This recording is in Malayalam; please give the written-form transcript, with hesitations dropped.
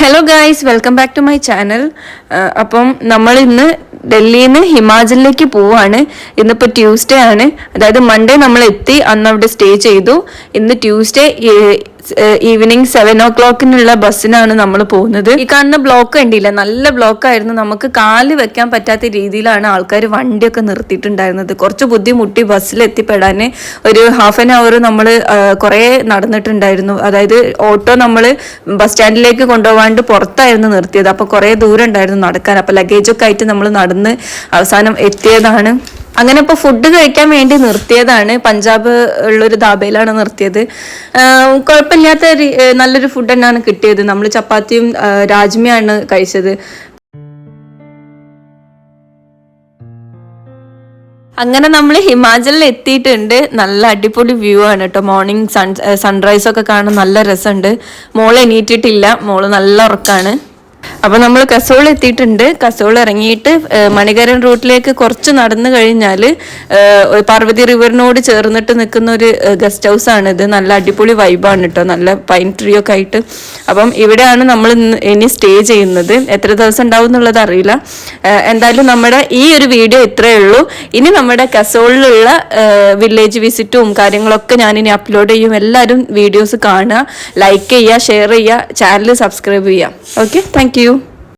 Hello guys, welcome back to my channel. അപ്പം നമ്മൾ ഇന്ന് ഡൽഹിയിൽ നിന്ന് ഹിമാചലിലേക്ക് പോവാണ്. ഇന്നിപ്പോൾ ട്യൂസ്ഡേ ആണ്, അതായത് മൺഡേ നമ്മൾ എത്തി, അന്ന് അവിടെ സ്റ്റേ ചെയ്തു. ഇന്ന് ട്യൂസ്ഡേ ഈവനിങ് 7 o'clock ബസ്സിനാണ് നമ്മൾ പോകുന്നത്. ഈ കാണുന്ന ബ്ലോക്ക് കണ്ടില്ല, നല്ല ബ്ലോക്കായിരുന്നു. നമുക്ക് കാല് വെക്കാൻ പറ്റാത്ത രീതിയിലാണ് ആൾക്കാർ വണ്ടിയൊക്കെ നിർത്തിയിട്ടുണ്ടായിരുന്നത്. കുറച്ച് ബുദ്ധിമുട്ടി ബസ്സിൽ എത്തിപ്പെടാൻ. ഒരു ഹാഫ് ആൻ അവർ നമ്മൾ കുറേ നടന്നിട്ടുണ്ടായിരുന്നു. അതായത് ഓട്ടോ നമ്മൾ ബസ് സ്റ്റാൻഡിലേക്ക് കൊണ്ടുപോകാണ്ട് പുറത്തായിരുന്നു നിർത്തിയത്. അപ്പോൾ കുറേ ദൂരം ഉണ്ടായിരുന്നു നടക്കാൻ. അപ്പോൾ ലഗേജൊക്കെ ആയിട്ട് നമ്മൾ നടന്ന് അവസാനം എത്തിയതാണ്. അങ്ങനെ ഇപ്പോൾ ഫുഡ് കഴിക്കാൻ വേണ്ടി നിർത്തിയതാണ്. പഞ്ചാബ് ഉള്ളൊരു ധാബയിലാണ് നിർത്തിയത്. കുഴപ്പമില്ലാത്ത നല്ലൊരു ഫുഡ് തന്നെയാണ് കിട്ടിയത്. നമ്മൾ ചപ്പാത്തിയും രാജ്മയാണ് കഴിച്ചത്. അങ്ങനെ നമ്മൾ ഹിമാചലിൽ എത്തിയിട്ടുണ്ട്. നല്ല അടിപൊളി വ്യൂ ആണ് കേട്ടോ. മോർണിംഗ് സൺറൈസ് ഒക്കെ കാണാൻ നല്ല രസമുണ്ട്. മോള് എണീറ്റിട്ടില്ല, മോള് നല്ല ഉറക്കാണ്. അപ്പോൾ നമ്മൾ കസോൾ എത്തിയിട്ടുണ്ട്. കസോൾ ഇറങ്ങിയിട്ട് മണികരൻ റൂട്ടിലേക്ക് കുറച്ച് നടന്നു കഴിഞ്ഞാൽ പാർവതി റിവറിനോട് ചേർന്നിട്ട് നിൽക്കുന്ന ഒരു ഗസ്റ്റ് ഹൗസ് ആണിത്. നല്ല അടിപൊളി വൈബാണ് കേട്ടോ, നല്ല പൈൻ ട്രീ ഒക്കെ ആയിട്ട്. അപ്പം ഇവിടെയാണ് നമ്മൾ ഇനി സ്റ്റേ ചെയ്യുന്നത്. എത്ര ദിവസം ഉണ്ടാവും എന്നുള്ളത് അറിയില്ല. എന്തായാലും നമ്മുടെ ഈ ഒരു വീഡിയോ ഇത്രയേ ഉള്ളൂ. ഇനി നമ്മുടെ കസോളിലുള്ള വില്ലേജ് വിസിറ്റും കാര്യങ്ങളൊക്കെ ഞാനിനി അപ്ലോഡ് ചെയ്യും. എല്ലാവരും വീഡിയോസ് കാണുക, ലൈക്ക് ചെയ്യുക, ഷെയർ ചെയ്യുക, ചാനൽ സബ്സ്ക്രൈബ് ചെയ്യുക. Okay, thank you.